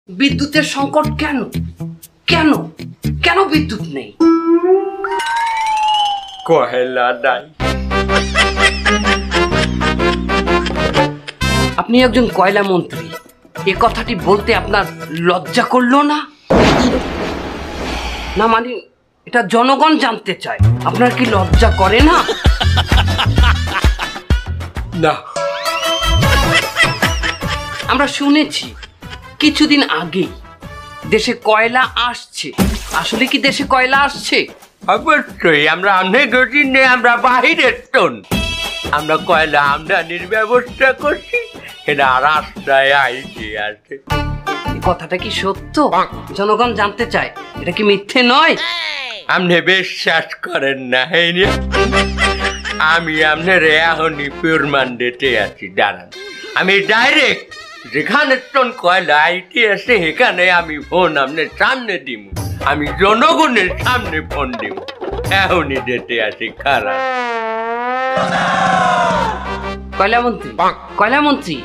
বিদ্যুতের সংকট কেন কেন কেন বিদ্যুৎ নেই? কয়লা নাই। আপনি একজন কয়লা মন্ত্রী, এ কথাটি বলতে আপনার লজ্জা করলো না? না মানে এটা জনগণ জানতে চায়, আপনার কি লজ্জা করে না? না, আমরা শুনেছি কিছুদিন আগেই দেশে কয়লা আসছে। আসলে কি দেশে কয়লা আসছে? অবশ্যই। আমরা অনেক দিনে আমরা বাহিরের টন আমরা কয়লা আমদানির ব্যবস্থা করছি, এটা রাস্তায় আইছে আছে। এই কথাটা কি সত্য? জনগণ জানতে চায়, এটা কি মিথ্যে নয়? আপনি বিশ্বাস করেন না? আমি আপনার এখনই প্রমাণ দিতে আছি, দাঁড়ান। আমি ডাইরেক্ট যেখানে টন কয়লা আইটি আছে সেখানে আমি ফোন আপনার সামনে দিব, আমি জনগণের সামনে ফোন দিব, এখনই দিতে আছি। খারাপ কয়লামন্ত্রী, কয়লামন্ত্রী,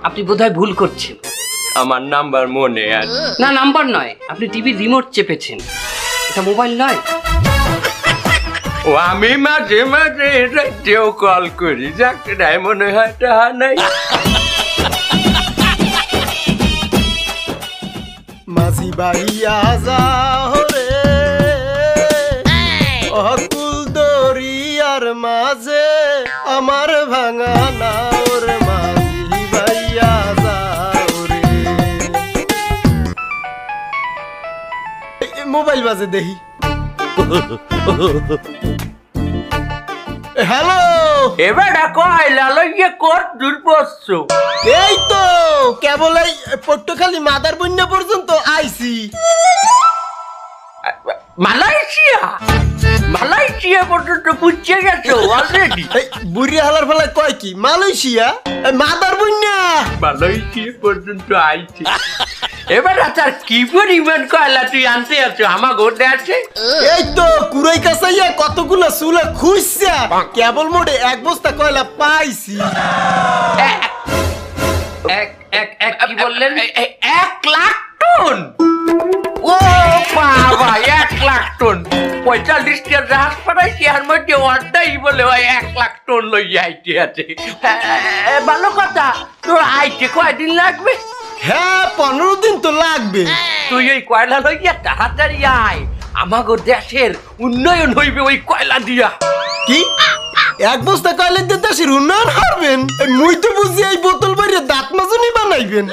আপনি বোধহয় ভুল করছেন। আমার নাম্বার মনে আছে। না, নাম্বার নয়, আপনি টিভির রিমোট চেপেছেন। এটা মোবাইল নয়। ও আমি মাঝে মাঝে রাতেও কল করি, যাকে নাই মনে হয় তাহা নাই। মাঝি বাইয়া যাও রে অকুল দরিয়ার মাঝে আমার ভাঙা নাওর, মাঝি বাইয়া যাও রে। মোবাইল বাজে দেখি। হ্যালো, এবার কয়লা লইয়ে কত দূর পড়ছো? এই তো কেবল এই পট্টখালি মাদার বন্যা পর্যন্ত আইছি। মালয়েশিয়া? মালয়েশিয়া পর্যন্ত পুচ্ছে গেছো অলরেডি? এই বুড়ি হালার ফেলায় কয় কি মালয়েশিয়া? মাদার বন্যা মালয়েশিয়া পর্যন্ত আইছি। এবার আর কি পরিমাণ কয়লা তুই আনতে আছো আমার ঘটে আছে? এই তো কুড়াই কাছাইয়া কতগুলো চুলা খুঁজছে, কেবল মোটে এক বস্তা কয়লা পাইছি। কি বললেন? 1 লাখ টন? ও বাবা, 1 লাখ টন! 45টা জাহাজ পাঠাইছি, আর মধ্যে অর্ধাই বলে ভাই 1 লাখ টন লইয়া আইতে আছে। ভালো কথা। তোর আইতে কয়দিন লাগবে? হ্যাঁ, 15 দিন তো লাগবে। তুই ওই কয়লা লইয়া তাড়াতাড়ি আয়, আমাগো দেশের উন্নয়ন হইবে ওই কয়লা দিয়া। কি এক বস্তা কয়লা দিয়ে দেশের উন্নয়ন হারবেন? মুই তো বুঝি এই বোতল ভরে দাঁত মাজনি বানাইবেন।